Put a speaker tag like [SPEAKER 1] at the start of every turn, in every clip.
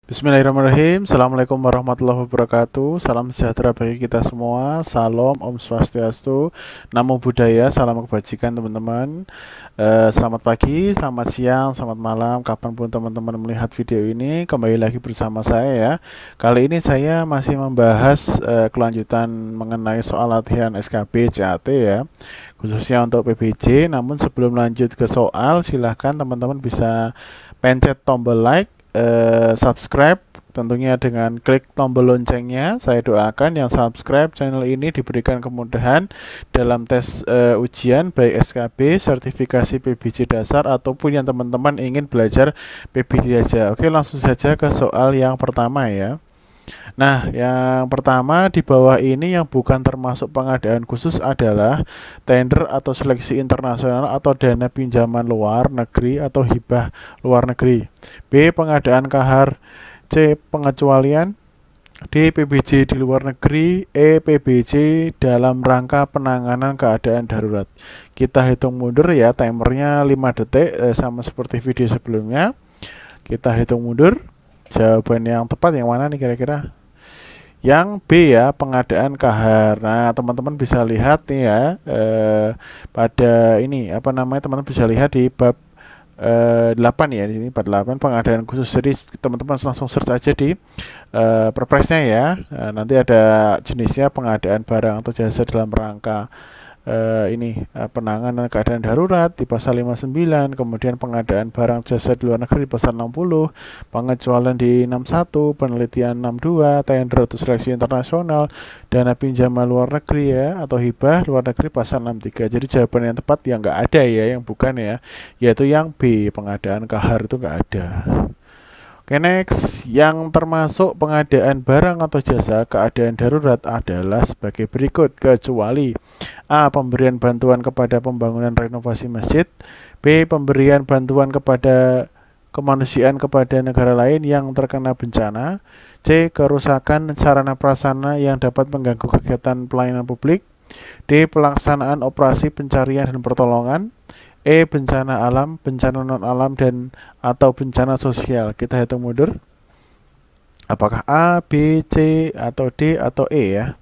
[SPEAKER 1] Bismillahirrahmanirrahim. Assalamualaikum warahmatullahi wabarakatuh. Salam sejahtera bagi kita semua. Salam, Om Swastiastu, Namo Buddhaya, salam kebajikan teman-teman. Selamat pagi, selamat siang, selamat malam, kapanpun teman-teman melihat video ini. Kembali lagi bersama saya ya. Kali ini saya masih membahas kelanjutan mengenai soal latihan SKB CAT ya, khususnya untuk PBJ. Namun sebelum lanjut ke soal, silahkan teman-teman bisa pencet tombol like, subscribe tentunya dengan klik tombol loncengnya. Saya doakan yang subscribe channel ini diberikan kemudahan dalam tes ujian baik SKB, sertifikasi PBJ dasar ataupun yang teman-teman ingin belajar PBJ saja. Oke, langsung saja ke soal yang pertama ya. Nah, yang pertama di bawah ini yang bukan termasuk pengadaan khusus adalah tender atau seleksi internasional atau dana pinjaman luar negeri atau hibah luar negeri. B. Pengadaan kahar. C. Pengecualian. D. PBJ di luar negeri. E. PBJ dalam rangka penanganan keadaan darurat. Kita hitung mundur ya, timernya 5 detik sama seperti video sebelumnya. Kita hitung mundur. Jawaban yang tepat yang mana nih kira-kira? Yang B ya, pengadaan kahar. Nah, teman-teman bisa lihat nih ya, pada ini apa namanya, teman-teman bisa lihat di bab 8 ya, di sini bab 8 pengadaan khusus. Jadi teman-teman langsung search aja di perpresnya ya. Nanti ada jenisnya pengadaan barang atau jasa dalam rangka penanganan keadaan darurat di pasal 59, kemudian pengadaan barang jasa di luar negeri di pasal 60, pengecualian di 61, penelitian 62, tender atau seleksi internasional, dana pinjaman luar negeri ya atau hibah luar negeri pasal 63. Jadi jawaban yang tepat yang nggak ada ya, yang bukan ya, yaitu yang B, pengadaan kahar itu nggak ada. Oke, next. Yang termasuk pengadaan barang atau jasa keadaan darurat adalah sebagai berikut, kecuali A. Pemberian bantuan kepada pembangunan renovasi masjid. B. Pemberian bantuan kepada kemanusiaan kepada negara lain yang terkena bencana. C. Kerusakan sarana prasarana yang dapat mengganggu kegiatan pelayanan publik. D. Pelaksanaan operasi pencarian dan pertolongan. E. Bencana alam, bencana non-alam, dan atau bencana sosial. Kita hitung mundur. Apakah A, B, C, atau D, atau E ya?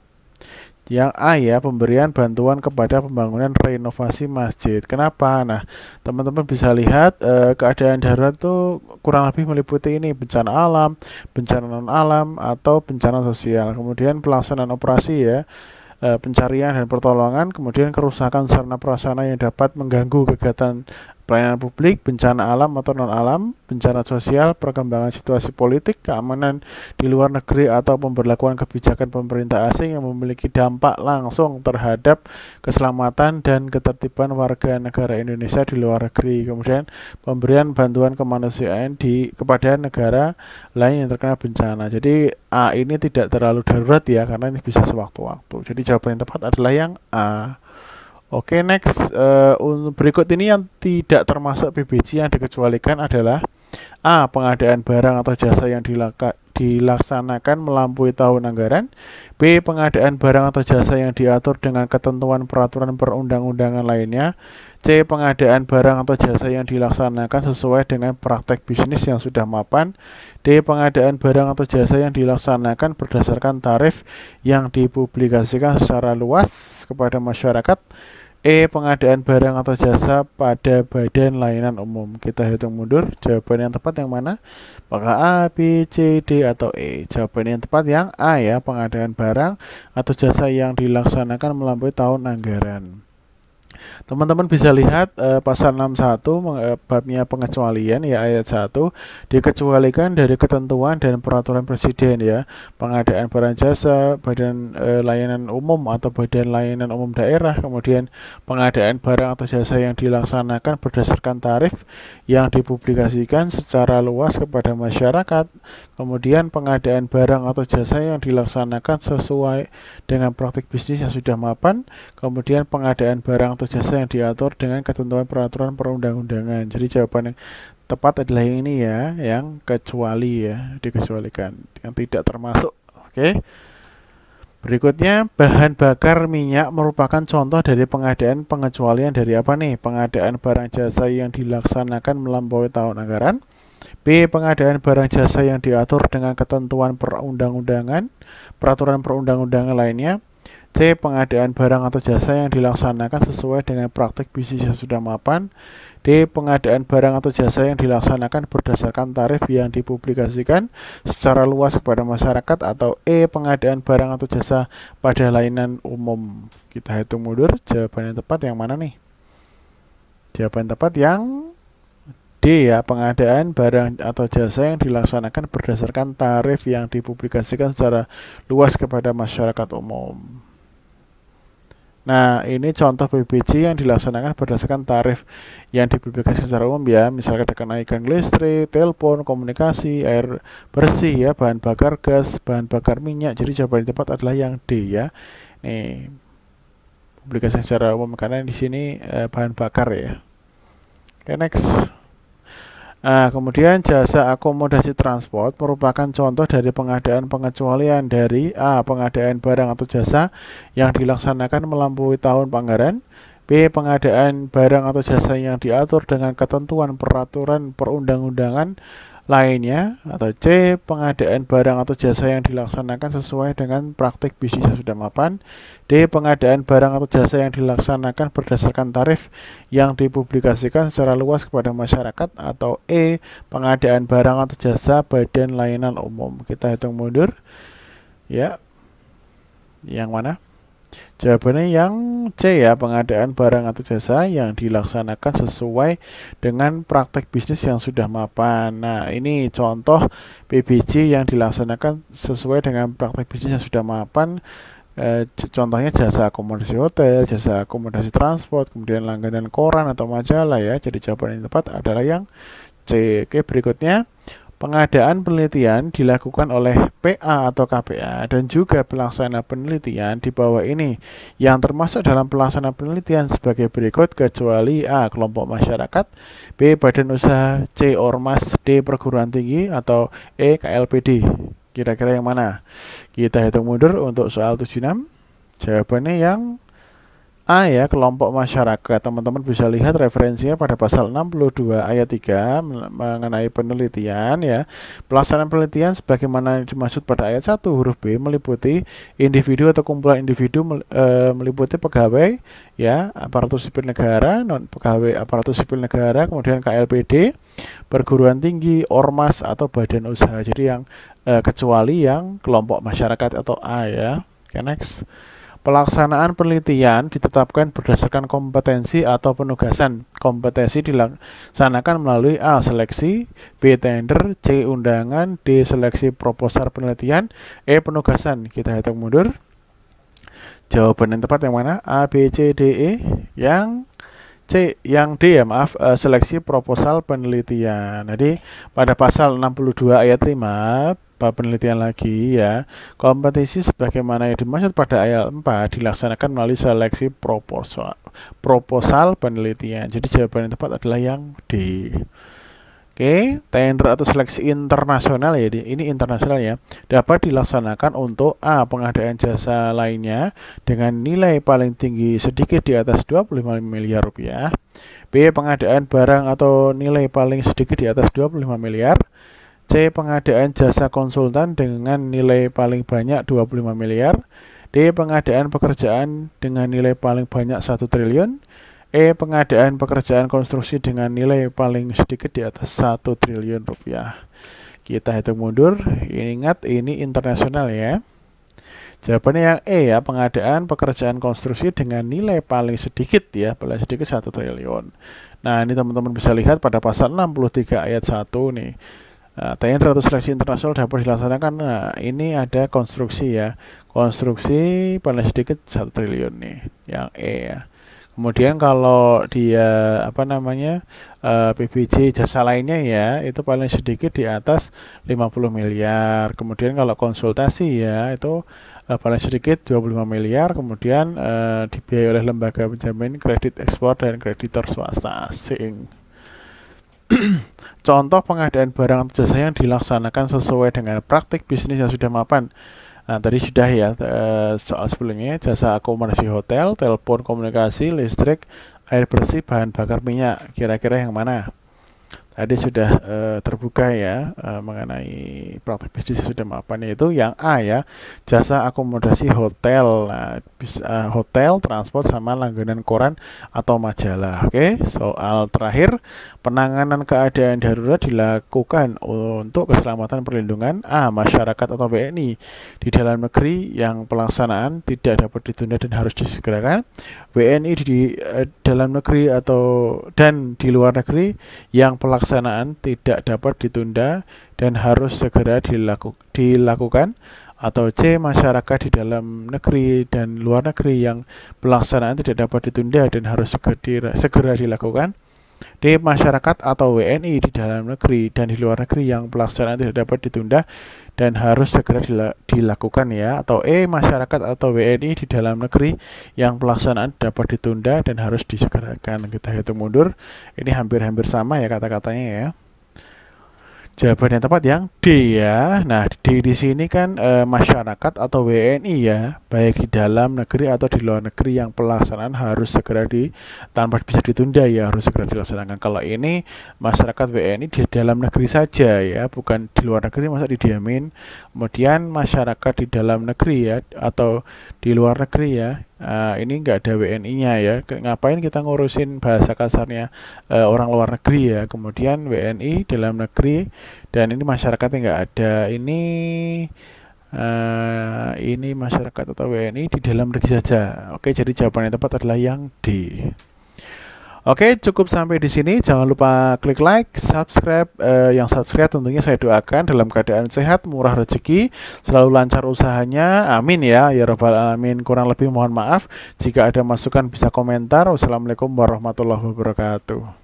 [SPEAKER 1] Yang A ya, pemberian bantuan kepada pembangunan renovasi masjid. Kenapa? Nah, teman-teman bisa lihat keadaan darurat itu kurang lebih meliputi ini, bencana alam, bencana non-alam, atau bencana sosial. Kemudian pelaksanaan operasi ya, pencarian dan pertolongan, kemudian kerusakan sarana prasarana yang dapat mengganggu kegiatan pelayanan publik, bencana alam atau non-alam, bencana sosial, perkembangan situasi politik, keamanan di luar negeri atau pemberlakuan kebijakan pemerintah asing yang memiliki dampak langsung terhadap keselamatan dan ketertiban warga negara Indonesia di luar negeri. Kemudian pemberian bantuan kemanusiaan kepada negara lain yang terkena bencana. Jadi A ini tidak terlalu darurat ya, karena ini bisa sewaktu-waktu. Jadi jawaban yang tepat adalah yang A. Oke, next. Berikut ini yang tidak termasuk PBJ yang dikecualikan adalah A. Pengadaan barang atau jasa yang dilaksanakan melampaui tahun anggaran. B. Pengadaan barang atau jasa yang diatur dengan ketentuan peraturan perundang-undangan lainnya. C. Pengadaan barang atau jasa yang dilaksanakan sesuai dengan praktek bisnis yang sudah mapan. D. Pengadaan barang atau jasa yang dilaksanakan berdasarkan tarif yang dipublikasikan secara luas kepada masyarakat. E. Pengadaan barang atau jasa pada badan layanan umum. Kita hitung mundur. Jawaban yang tepat yang mana? Apakah A, B, C, D, atau E? Jawaban yang tepat yang A ya, pengadaan barang atau jasa yang dilaksanakan melampaui tahun anggaran. Teman-teman bisa lihat pasal 61 babnya pengecualian ya, ayat 1, dikecualikan dari ketentuan dan peraturan presiden ya, pengadaan barang jasa badan layanan umum atau badan layanan umum daerah, kemudian pengadaan barang atau jasa yang dilaksanakan berdasarkan tarif yang dipublikasikan secara luas kepada masyarakat, kemudian pengadaan barang atau jasa yang dilaksanakan sesuai dengan praktik bisnis yang sudah mapan, kemudian pengadaan barang atau jasa yang diatur dengan ketentuan peraturan perundang-undangan. Jadi jawaban yang tepat adalah yang ini ya, yang kecuali ya, dikecualikan, yang tidak termasuk. Oke. Berikutnya, bahan bakar minyak merupakan contoh dari pengadaan pengecualian dari apa nih? Pengadaan barang jasa yang dilaksanakan melampaui tahun anggaran. B. Pengadaan barang jasa yang diatur dengan ketentuan peraturan perundang-undangan lainnya. C. Pengadaan barang atau jasa yang dilaksanakan sesuai dengan praktik bisnis yang sudah mapan. D. Pengadaan barang atau jasa yang dilaksanakan berdasarkan tarif yang dipublikasikan secara luas kepada masyarakat. Atau E. Pengadaan barang atau jasa pada layanan umum. Kita hitung mundur, jawaban yang tepat yang mana nih? Jawaban tepat yang D ya, pengadaan barang atau jasa yang dilaksanakan berdasarkan tarif yang dipublikasikan secara luas kepada masyarakat umum. Nah, ini contoh PBJ yang dilaksanakan berdasarkan tarif yang dipublikasikan secara umum ya. Misalkan ada kenaikan listrik, telepon, komunikasi, air bersih ya, bahan bakar gas, bahan bakar minyak. Jadi jawaban yang tepat adalah yang D ya. Nih, publikasi secara umum karena di sini bahan bakar ya. Oke, next. Nah, kemudian jasa akomodasi transport merupakan contoh dari pengadaan pengecualian dari A. Pengadaan barang atau jasa yang dilaksanakan melampaui tahun anggaran. B. Pengadaan barang atau jasa yang diatur dengan ketentuan peraturan perundang-undangan lainnya. Atau C. Pengadaan barang atau jasa yang dilaksanakan sesuai dengan praktik bisnis yang sudah mapan. D. Pengadaan barang atau jasa yang dilaksanakan berdasarkan tarif yang dipublikasikan secara luas kepada masyarakat. Atau E. Pengadaan barang atau jasa badan layanan umum. Kita hitung mundur ya. Yang mana? Jawabannya yang C ya, pengadaan barang atau jasa yang dilaksanakan sesuai dengan praktek bisnis yang sudah mapan. Nah, ini contoh PBJ yang dilaksanakan sesuai dengan praktek bisnis yang sudah mapan. Contohnya jasa akomodasi hotel, jasa akomodasi transport, kemudian langganan koran atau majalah ya. Jadi jawaban yang tepat adalah yang C. Oke, berikutnya. Pengadaan penelitian dilakukan oleh PA atau KPA dan juga pelaksana penelitian di bawah ini yang termasuk dalam pelaksana penelitian sebagai berikut kecuali A. Kelompok masyarakat, B. Badan usaha, C. Ormas, D. Perguruan tinggi, atau E. KLPD. Kira-kira yang mana? Kita hitung mundur untuk soal 76. Jawabannya yang A ya, kelompok masyarakat. Teman-teman bisa lihat referensinya pada pasal 62 ayat 3 mengenai penelitian ya. Pelaksanaan penelitian sebagaimana dimaksud pada ayat 1 huruf B meliputi individu atau kumpulan individu, meliputi pegawai ya, aparatur sipil negara, non pegawai aparatur sipil negara, kemudian KLPD, perguruan tinggi, ormas atau badan usaha. Jadi yang kecuali yang kelompok masyarakat atau A ya. Oke, next. Pelaksanaan penelitian ditetapkan berdasarkan kompetensi atau penugasan. Kompetensi dilaksanakan melalui A. Seleksi, B. Tender, C. Undangan, D. Seleksi proposal penelitian, E. Penugasan. Kita hitung mundur. Jawaban yang tepat yang mana? A, B, C, D, E. Yang C, yang D ya, maaf, seleksi proposal penelitian. Jadi pada pasal 62 ayat 5 penelitian lagi ya, kompetisi sebagaimana yang dimaksud pada ayat 4 dilaksanakan melalui seleksi proposal penelitian. Jadi jawaban yang tepat adalah yang D. Oke, tender atau seleksi internasional ya, ini internasional ya, dapat dilaksanakan untuk A. Pengadaan jasa lainnya dengan nilai paling tinggi sedikit di atas 25 miliar rupiah. B. Pengadaan barang atau nilai paling sedikit di atas 25 miliar. C. Pengadaan jasa konsultan dengan nilai paling banyak 25 miliar. D. Pengadaan pekerjaan dengan nilai paling banyak 1 triliun. E. Pengadaan pekerjaan konstruksi dengan nilai paling sedikit di atas 1 triliun rupiah. Kita hitung mundur. Ingat ini internasional ya. Jawabannya yang E ya, pengadaan pekerjaan konstruksi dengan nilai paling sedikit ya, paling sedikit 1 triliun. Nah, ini teman-teman bisa lihat pada pasal 63 ayat 1 nih. Tender atau seleksi internasional dapat dilaksanakan. Nah, ini ada konstruksi ya. Konstruksi paling sedikit 1 triliun nih, yang E ya. Kemudian kalau dia PBJ jasa lainnya ya, itu paling sedikit di atas 50 miliar. Kemudian kalau konsultasi ya, itu paling sedikit 25 miliar. Kemudian dibiayai oleh lembaga penjamin kredit ekspor dan kreditor swasta asing. Contoh pengadaan barang atau jasa yang dilaksanakan sesuai dengan praktik bisnis yang sudah mapan. Nah, tadi sudah ya soal sebelumnya, jasa akomodasi hotel, telepon, komunikasi, listrik, air bersih, bahan bakar minyak. Kira-kira yang mana? tadi sudah terbuka ya mengenai praktek bisnis sudah mapan, yaitu yang A ya, jasa akomodasi hotel. Nah, bisa hotel, transport sama langganan koran atau majalah. Oke, soal terakhir, penanganan keadaan darurat dilakukan untuk keselamatan perlindungan A masyarakat atau WNI di dalam negeri yang pelaksanaan tidak dapat ditunda dan harus disegerakan, WNI di dalam negeri atau dan di luar negeri yang pelaksanaan tidak dapat ditunda dan harus segera dilakukan, atau C masyarakat di dalam negeri dan luar negeri yang pelaksanaan tidak dapat ditunda dan harus segera dilakukan, D masyarakat atau WNI di dalam negeri dan di luar negeri yang pelaksanaan tidak dapat ditunda dan harus segera dilakukan ya, atau E masyarakat atau WNI di dalam negeri yang pelaksanaan dapat ditunda dan harus disegerakan. Kita hitung mundur, ini hampir-hampir sama ya kata-katanya ya. Jawaban yang tepat yang D ya. Nah, D di sini kan masyarakat atau WNI ya, baik di dalam negeri atau di luar negeri yang pelaksanaan harus segera tanpa bisa ditunda ya, harus segera dilaksanakan. Kalau ini masyarakat WNI di dalam negeri saja ya, bukan di luar negeri masa didiamin. Kemudian masyarakat di dalam negeri ya atau di luar negeri ya. Ini nggak ada WNI-nya ya. Ngapain kita ngurusin bahasa kasarnya orang luar negeri ya. Kemudian WNI dalam negeri dan ini masyarakatnya nggak ada. Ini masyarakat atau WNI di dalam negeri saja. Oke, jadi jawaban yang tepat adalah yang D. Oke, cukup sampai di sini. Jangan lupa klik like, subscribe. Yang subscribe tentunya saya doakan dalam keadaan sehat, murah rezeki, selalu lancar usahanya. Amin ya, ya Rabbal Alamin. Kurang lebih mohon maaf. Jika ada masukan bisa komentar. Wassalamualaikum warahmatullahi wabarakatuh.